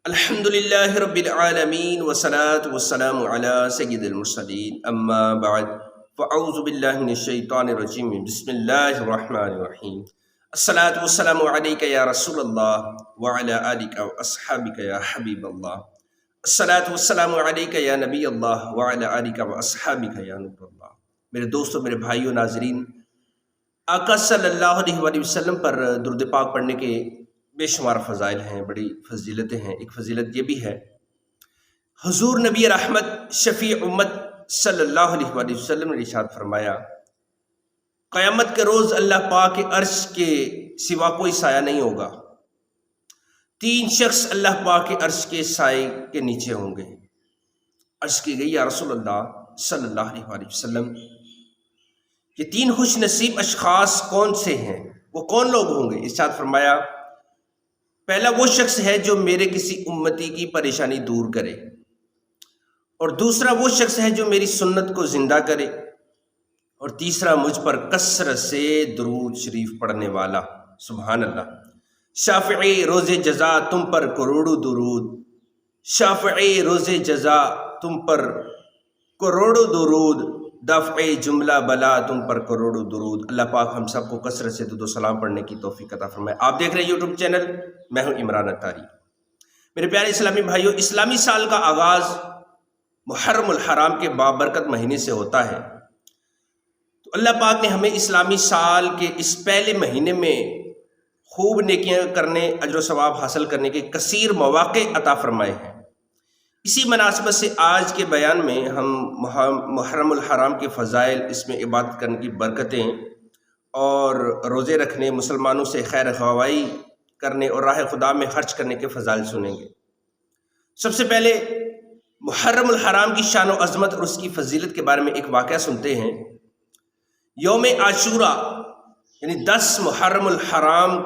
الحمدللہ رب العالمین والصلاة والسلام علی سید المرسلین اما بعد فاعوذ باللہ من الشیطان الرجیم بسم اللہ الرحمن الرحیم الصلاة والسلام علیک یا رسول اللہ وعلی آلک واصحابک یا حبیب اللہ الصلاة والسلام علیک یا نبی اللہ وعلی آلک واصحابک یا نور اللہ۔ میرے دوستو، میرے بھائیو، ناظرین، آقا صلی اللہ علیہ وآلہ وسلم پر درود پاک پڑھنے کے بے شمار فضائل ہیں، بڑی فضیلتیں ہیں۔ ایک فضیلت یہ بھی ہے، حضور نبی رحمت شفیع امت صلی اللہ علیہ وآلہ وسلم نے ارشاد فرمایا، قیامت کے روز اللہ پاک کے عرش کے سوا کوئی سایہ نہیں ہوگا، تین شخص اللہ پاک کے عرش کے سائے کے نیچے ہوں گے۔ عرض کی گئی، یا رسول اللہ صلی اللہ علیہ وآلہ وسلم، یہ تین خوش نصیب اشخاص کون سے ہیں؟ وہ کون لوگ ہوں گے؟ ارشاد فرمایا، پہلا وہ شخص ہے جو میرے کسی امتی کی پریشانی دور کرے، اور دوسرا وہ شخص ہے جو میری سنت کو زندہ کرے، اور تیسرا مجھ پر کثرت سے درود شریف پڑھنے والا۔ سبحان اللہ۔ شافعی روز جزا تم پر کروڑوں درود، شافعی روز جزا تم پر کروڑوں درود، دفع جملہ بلا تم پر کروڑوں درود۔ اللہ پاک ہم سب کو کثرت سے درود و سلام پڑھنے کی توفیق عطا فرمائے۔ آپ دیکھ رہے ہیں یوٹیوب چینل، میں ہوں عمران اتاری۔ میرے پیارے اسلامی بھائیوں، اسلامی سال کا آغاز محرم الحرام کے بابرکت مہینے سے ہوتا ہے، تو اللہ پاک نے ہمیں اسلامی سال کے اس پہلے مہینے میں خوب نیکیاں کرنے، اجر و ثواب حاصل کرنے کے کثیر مواقع عطا فرمائے ہیں۔ اسی مناسبت سے آج کے بیان میں ہم محرم الحرام کے فضائل، اس میں عبادت کرنے کی برکتیں اور روزے رکھنے، مسلمانوں سے خیر خواہی کرنے اور راہ خدا میں خرچ کرنے کے فضائل سنیں گے۔ سب سے پہلے محرم الحرام کی شان و عظمت اور اس کی فضیلت کے بارے میں ایک واقعہ سنتے ہیں۔ یوم عاشورہ یعنی 10 محرم الحرام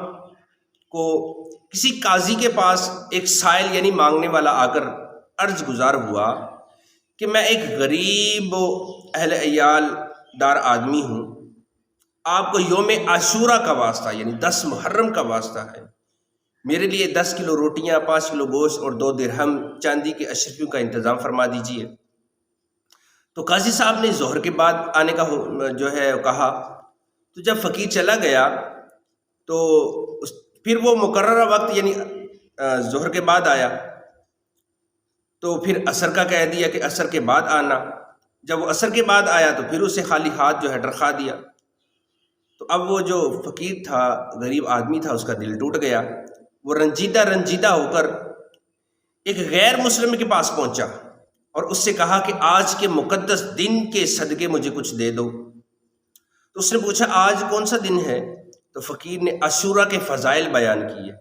کو کسی قاضی کے پاس ایک سائل یعنی مانگنے والا آ کر عرض گزار ہوا کہ میں ایک غریب و اہل عیال دار آدمی ہوں، آپ کو یوم عاشورہ کا واسطہ یعنی 10 محرم کا واسطہ ہے، میرے لیے 10 کلو روٹیاں، 5 کلو گوشت اور 2 درہم چاندی کے اشرفیوں کا انتظام فرما دیجئے۔ تو قاضی صاحب نے ظہر کے بعد آنے کا کہا، تو جب فقیر چلا گیا تو پھر وہ مقررہ وقت یعنی ظہر کے بعد آیا، تو پھر عصر کا کہہ دیا کہ عصر کے بعد آنا۔ جب وہ عصر کے بعد آیا تو پھر اسے خالی ہاتھ ڈرخا دیا۔ تو اب وہ جو فقیر تھا، غریب آدمی تھا، اس کا دل ٹوٹ گیا۔ وہ رنجیدہ ہو کر ایک غیر مسلم کے پاس پہنچا اور اس سے کہا کہ آج کے مقدس دن کے صدقے مجھے کچھ دے دو۔ تو اس نے پوچھا، آج کون سا دن ہے؟ تو فقیر نے عاشورہ کے فضائل بیان کیے،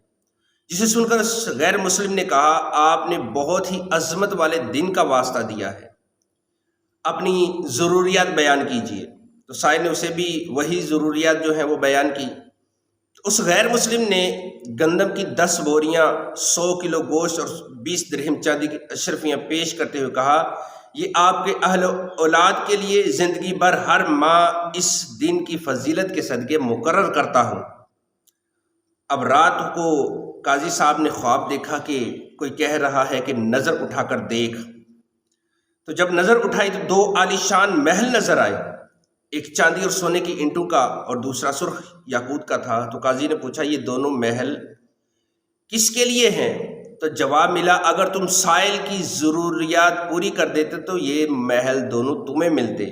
جسے سن کر غیر مسلم نے کہا، آپ نے بہت ہی عظمت والے دن کا واسطہ دیا ہے، اپنی ضروریات بیان کیجیے۔ تو سائل نے اسے بھی وہی ضروریات جو ہیں وہ بیان کی۔ تو اس غیر مسلم نے گندم کی 10 بوریاں، 100 کلو گوشت اور 20 درہم چاندی کی اشرفیاں پیش کرتے ہوئے کہا، یہ آپ کے اہل اولاد کے لیے زندگی بھر ہر ماہ اس دن کی فضیلت کے صدقے مقرر کرتا ہوں۔ اب رات کو قاضی صاحب نے خواب دیکھا کہ کوئی کہہ رہا ہے کہ نظر اٹھا کر دیکھ۔ تو جب نظر اٹھائی تو 2 عالیشان محل نظر آئے، ایک چاندی اور سونے کی اینٹوں کا اور دوسرا سرخ یاقوت کا تھا۔ تو قاضی نے پوچھا، یہ دونوں محل کس کے لیے ہیں؟ تو جواب ملا، اگر تم سائل کی ضروریات پوری کر دیتے تو یہ محل دونوں تمہیں ملتے،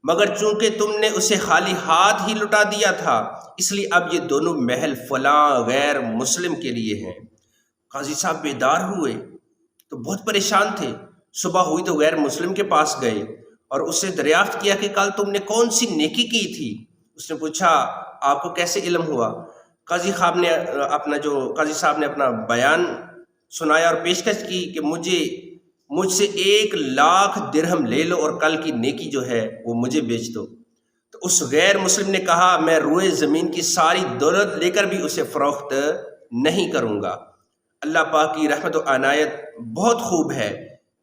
مگر چونکہ تم نے اسے خالی ہاتھ ہی لٹا دیا تھا، اس لیے اب یہ دونوں محل فلاں غیر مسلم کے لیے ہیں۔ قاضی صاحب بیدار ہوئے تو بہت پریشان تھے۔ صبح ہوئی تو غیر مسلم کے پاس گئے اور اس سے دریافت کیا کہ کل تم نے کون سی نیکی کی تھی؟ اس نے پوچھا، آپ کو کیسے علم ہوا؟ قاضی صاحب نے اپنا بیان سنایا اور پیشکش کی کہ مجھ سے 1,00,000 درہم لے لو اور کل کی نیکی جو ہے وہ مجھے بیچ دو۔ تو اس غیر مسلم نے کہا، میں روئے زمین کی ساری دولت لے کر بھی اسے فروخت نہیں کروں گا۔ اللہ پاک کی رحمت و عنایت بہت خوب ہے۔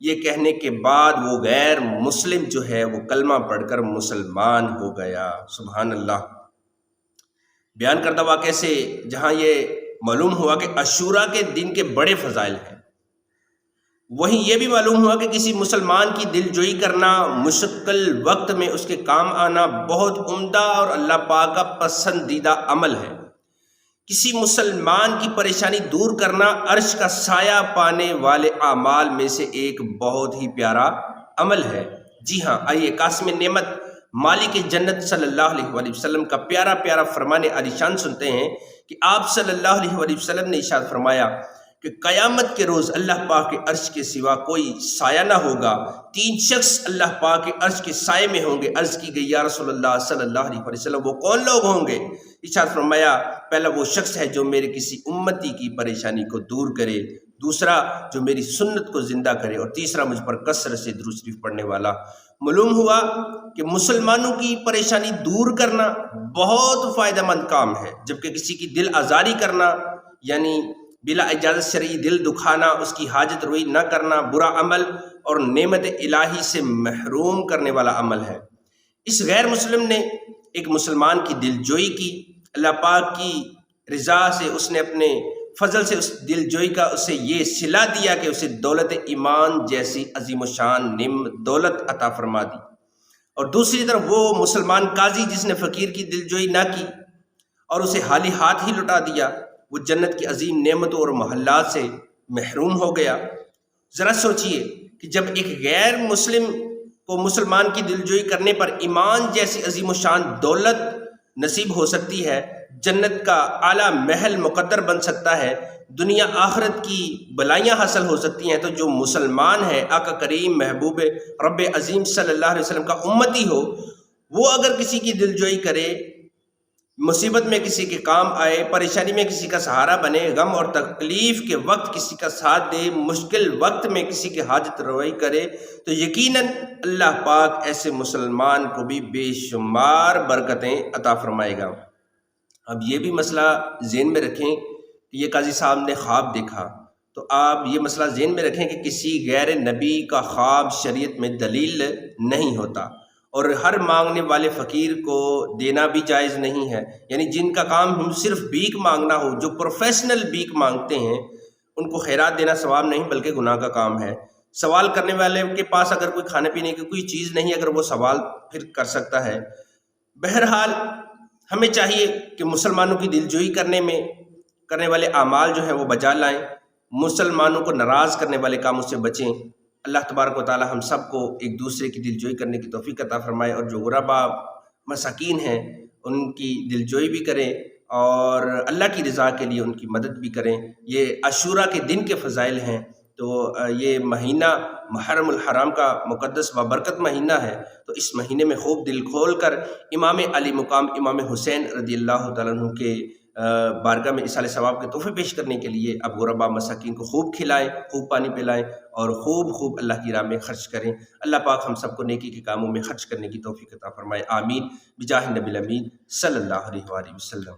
یہ کہنے کے بعد وہ غیر مسلم جو ہے وہ کلمہ پڑھ کر مسلمان ہو گیا۔ سبحان اللہ۔ بیان کردہ واقعے سے جہاں یہ معلوم ہوا کہ عاشورہ کے دن کے بڑے فضائل ہیں، وہیں یہ بھی معلوم ہوا کہ کسی مسلمان کی دل جوئی کرنا، مشکل وقت میں اس کے کام آنا بہت عمدہ اور اللہ پاک کا پسندیدہ عمل ہے۔ کسی مسلمان کی پریشانی دور کرنا عرش کا سایہ پانے والے اعمال میں سے ایک بہت ہی پیارا عمل ہے۔ جی ہاں، آئیے قاسم نعمت مالک جنت صلی اللہ علیہ وآلہ وسلم کا پیارا پیارا فرمان عالی شان سنتے ہیں کہ آپ صلی اللہ علیہ وآلہ وسلم نے ارشاد فرمایا کہ قیامت کے روز اللہ پاک کے عرش کے سوا کوئی سایہ نہ ہوگا، 3 شخص اللہ پاک کے عرش کے سائے میں ہوں گے۔ عرض کی گئی یا رسول اللہ صلی اللہ علیہ وسلم وہ کون لوگ ہوں گے؟ ارشاد فرمایا پہلا وہ شخص ہے جو میرے کسی امتی کی پریشانی کو دور کرے، دوسرا جو میری سنت کو زندہ کرے، اور تیسرا مجھ پر کثرت سے درود شریف پڑھنے والا۔ معلوم ہوا کہ مسلمانوں کی پریشانی دور کرنا بہت فائدہ مند کام ہے، جبکہ کسی کی دل آزاری کرنا یعنی بلا اجازت شرعی دل دکھانا، اس کی حاجت روئی نہ کرنا برا عمل اور نعمت الہی سے محروم کرنے والا عمل ہے۔ اس غیر مسلم نے ایک مسلمان کی دل جوئی کی، اللہ پاک کی رضا سے اس نے اپنے فضل سے اس دل جوئی کا اسے یہ صلہ دیا کہ اسے دولت ایمان جیسی عظیم و شان نعمت دولت عطا فرما دی، اور دوسری طرف وہ مسلمان قاضی جس نے فقیر کی دل جوئی نہ کی اور اسے حالی ہاتھ ہی لٹا دیا، وہ جنت کی عظیم نعمتوں اور محلات سے محروم ہو گیا۔ ذرا سوچئے کہ جب ایک غیر مسلم کو مسلمان کی دلجوئی کرنے پر ایمان جیسی عظیم و شان دولت نصیب ہو سکتی ہے، جنت کا اعلیٰ محل مقدر بن سکتا ہے، دنیا آخرت کی بلائیاں حاصل ہو سکتی ہیں، تو جو مسلمان ہے آقا کریم محبوب رب عظیم صلی اللہ علیہ وسلم کا امتی ہو، وہ اگر کسی کی دلجوئی کرے، مصیبت میں کسی کے کام آئے، پریشانی میں کسی کا سہارا بنے، غم اور تکلیف کے وقت کسی کا ساتھ دے، مشکل وقت میں کسی کی حاجت روائی کرے، تو یقیناً اللہ پاک ایسے مسلمان کو بھی بے شمار برکتیں عطا فرمائے گا۔ اب یہ بھی مسئلہ ذہن میں رکھیں کہ یہ قاضی صاحب نے خواب دیکھا، تو آپ یہ مسئلہ ذہن میں رکھیں کہ کسی غیر نبی کا خواب شریعت میں دلیل نہیں ہوتا، اور ہر مانگنے والے فقیر کو دینا بھی جائز نہیں ہے، یعنی جن کا کام صرف بھیک مانگنا ہو، جو پروفیشنل بھیک مانگتے ہیں، ان کو خیرات دینا ثواب نہیں بلکہ گناہ کا کام ہے۔ سوال کرنے والے کے پاس اگر کوئی کھانے پینے کی کوئی چیز نہیں، اگر وہ سوال پھر کر سکتا ہے۔ بہرحال ہمیں چاہیے کہ مسلمانوں کی دلجوئی کرنے والے اعمال جو ہیں وہ بجا لائیں، مسلمانوں کو ناراض کرنے والے کاموں سے بچیں۔ اللہ تبارک و تعالی ہم سب کو ایک دوسرے کی دلجوئی کرنے کی توفیق عطا فرمائے، اور جو غربا مساکین ہیں ان کی دلجوئی بھی کریں اور اللہ کی رضا کے لیے ان کی مدد بھی کریں۔ یہ عاشوراء کے دن کے فضائل ہیں، تو یہ مہینہ محرم الحرام کا مقدس و برکت مہینہ ہے، تو اس مہینے میں خوب دل کھول کر امام علی مقام امام حسین رضی اللہ تعالیٰ عنہ کے بارگاہ میں ایصال ثواب کے تحفے پیش کرنے کے لیے اب غربا مساکین کو خوب کھلائیں، خوب پانی پلائیں، اور خوب اللہ کی راہ میں خرچ کریں۔ اللہ پاک ہم سب کو نیکی کے کاموں میں خرچ کرنے کی توفیق عطا فرمائے، آمین، بجاہ نبی الامین صلی اللہ علیہ وآلہ وسلم۔